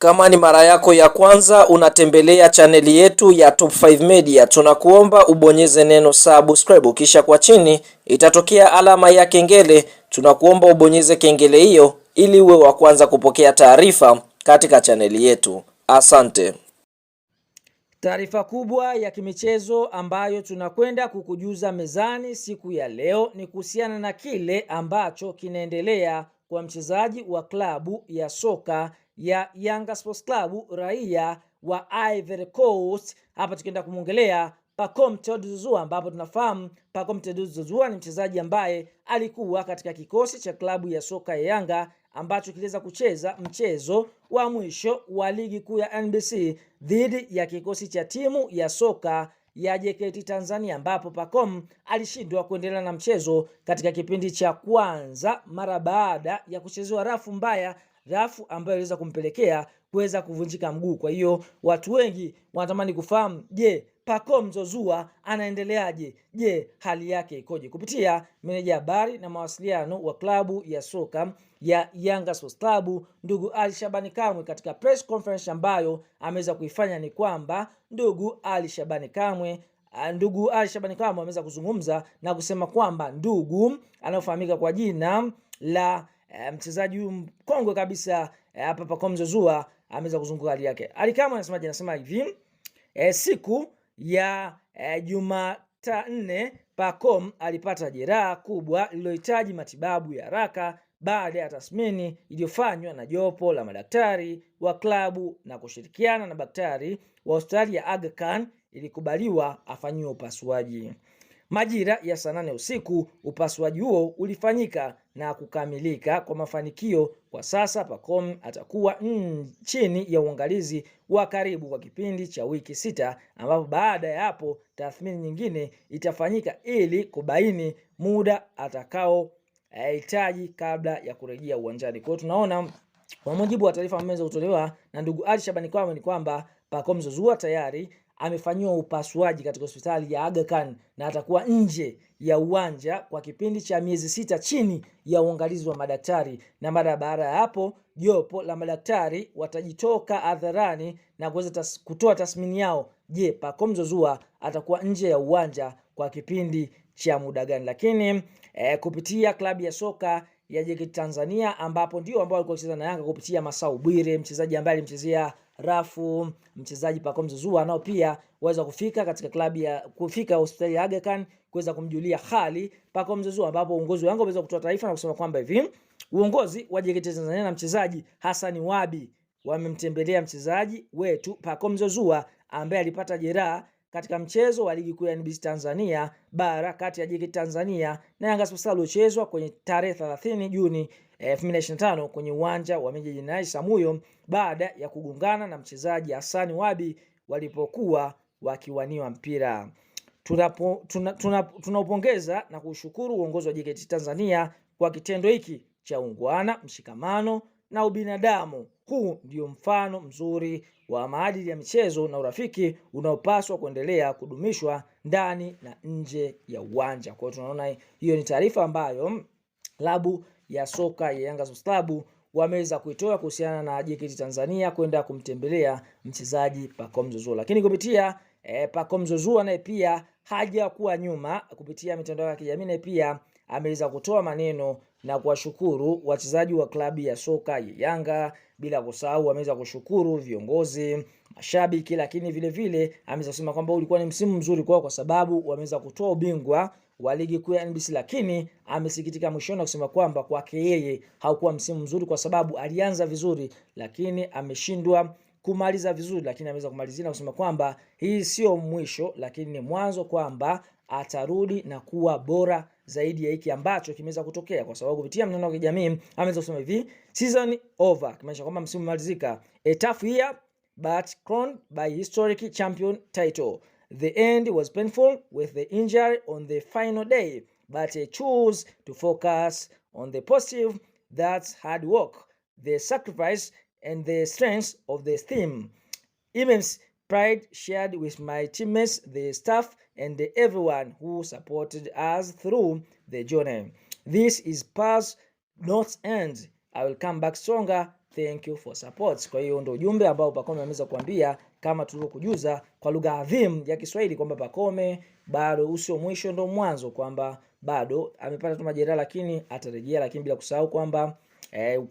Kama ni mara yako ya kwanza unatembelea chaneli yetu ya Top 5 Media, tunakuomba ubonyeze neno subscribe, kisha kwa chini itatokea alama ya kengele. Tunakuomba ubonyeze kengele hiyo ili uwe wa kwanza kupokea taarifa katika chaneli yetu. Asante. Taarifa kubwa ya kimichezo ambayo tunakwenda kukujuza mezani siku ya leo ni kuhusiana na kile ambacho kinaendelea kwa mchezaji wa klabu ya soka ya Yanga Sports Club raia wa Ivory Coast. Hapa tukienda kumwongelea Pacome Zouzoua, ambapo tunafahamu Pacome Zouzoua ni mchezaji ambaye alikuwa katika kikosi cha klabu ya soka ya Yanga ambacho kiliweza kucheza mchezo wa mwisho wa ligi kuu ya NBC dhidi ya kikosi cha timu ya soka ya JKT Tanzania, ambapo Pacome alishindwa kuendelea na mchezo katika kipindi cha kwanza mara baada ya kuchezewa rafu mbaya, rafu ambayo iliweza kumpelekea kuweza kuvunjika mguu. Kwa hiyo watu wengi wanatamani kufahamu, je, Pacome Zouzoua anaendeleaje? Je, hali yake ikoje? Kupitia meneja habari na mawasiliano wa klabu ya soka ya Yanga Sports Club ndugu Ali Shabani Kamwe, katika press conference ambayo ameweza kuifanya, ni kwamba ndugu Ali Shabani Kamwe ameweza kuzungumza na kusema kwamba ndugu anaofahamika kwa jina la mchezaji mkongwe kabisa hapa Pacome Zouzoua ameweza kuzunguka hali yake. Ali Kamwe anasemaje? Anasema hivi, siku ya Jumatano Pacome alipata jeraha kubwa lililohitaji matibabu ya haraka baada ya tathmini iliyofanywa na jopo la madaktari wa klabu na kushirikiana na daktari wa hospitali ya Aga Khan ilikubaliwa afanyiwe upasuaji. Majira ya saa 8 usiku upasuaji huo ulifanyika na kukamilika kwa mafanikio. Kwa sasa Pacome atakuwa chini ya uangalizi wa karibu kwa kipindi cha wiki 6, ambapo baada ya hapo tathmini nyingine itafanyika ili kubaini muda atakao hitaji kabla ya kurejea uwanjani. Kwa hiyo tunaona kwa mujibu wa taarifa ambazo kutolewa na ndugu Ali Shabani Kamwe ni kwamba Pacome Zouzoua tayari amefanyiwa upasuaji katika hospitali ya Aga Khan na atakuwa nje ya uwanja kwa kipindi cha miezi 6 chini ya uangalizi wa madaktari, na baada ya hapo jopo la madaktari watajitoka hadharani na kuweza kutoa tathmini yao. Je, Pacome Zouzoua atakuwa nje ya uwanja kwa kipindi cha muda gani? Lakini kupitia klabu ya soka ya JKT Tanzania, ambapo ndio ambao walikuwa wakicheza na Yanga kupitia Masau Bwire, mchezaji ambaye alimchezea rafu mchezaji Pacome Zouzoua, nao pia waweza kufika katika klabu ya hospitali ya Aga Khan kuweza kumjulia hali Pacome Zouzoua, ambapo uongozi wangu waweza kutoa taarifa na kusema kwamba hivi uongozi wa JKT Tanzania na mchezaji Hassan Wabi wamemtembelea mchezaji wetu Pacome Zouzoua ambaye alipata jeraha katika mchezo wa ligi kuu ya NBC Tanzania bara kati ya JKT Tanzania na Yanga Sports Club uliochezwa kwenye tarehe 30 Juni 2025 kwenye uwanja wa Meja Jenerali Samuyo, baada ya kugongana na mchezaji Hassan Wabi walipokuwa wakiwaniwa mpira. Tunaupongeza na kushukuru uongozi wa JKT Tanzania kwa kitendo hiki cha ungwana, mshikamano na ubinadamu. Huu ndio mfano mzuri wa maadili ya michezo na urafiki unaopaswa kuendelea kudumishwa ndani na nje ya uwanja. Kwa hiyo tunaona hiyo ni taarifa ambayo klabu ya soka ya Yanga Sports Club wameweza kuitoa kuhusiana na JKT Tanzania kwenda kumtembelea mchezaji Pacome Zouzoua. Lakini kupitia Pacome Zouzoua naye pia hajakuwa nyuma, kupitia mitandao ya kijamii naye pia ameweza kutoa maneno na kuwashukuru wachezaji wa klabu ya soka ya Yanga, bila kusahau ameweza kushukuru viongozi, mashabiki, lakini vile vile ameweza kusema kwamba ulikuwa ni msimu mzuri kwao kwa sababu wameweza kutoa ubingwa wa ligi kuu ya NBC, lakini amesikitika mwishoni kusema kwamba kwake yeye haukuwa msimu mzuri kwa sababu alianza vizuri lakini ameshindwa kumaliza vizuri, lakini ameweza kumalizia na kusema kwamba hii sio mwisho lakini ni mwanzo, kwamba atarudi na kuwa bora zaidi ya hiki ambacho kimeweza kutokea, kwa sababu kupitia mtandao wa kijamii ameweza kusema hivi, season over, kimaanisha kwamba msimu umemalizika, a tough year but crowned by historic champion title. The end was painful with the injury on the final day, but I choose to focus on the positive. That's hard work, the sacrifice and the strength of the team. Immense pride shared with my teammates, the staff, and everyone who supported us through the journey. This is past, not end. I will come back stronger, Thank you for support. Kwa hiyo ndio ujumbe ambao Pacome ameweza kuambia, kama tulivyokujuza kwa lugha adhimu ya Kiswahili, kwamba Pacome bado usio mwisho ndo mwanzo, kwamba bado amepata tu majeraha lakini atarejea, lakini bila kusahau kwamba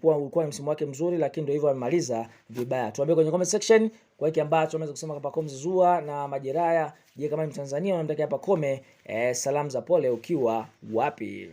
ulikuwa ni msimu wake mzuri, lakini ndio hivyo amemaliza vibaya. Tuambie kwenye comment section kwa hiki ambacho unaweza kusema kwa Pacome Zouzoua na majeraha. Je, kama ni Mtanzania unamtakia Pacome salamu za pole ukiwa wapi?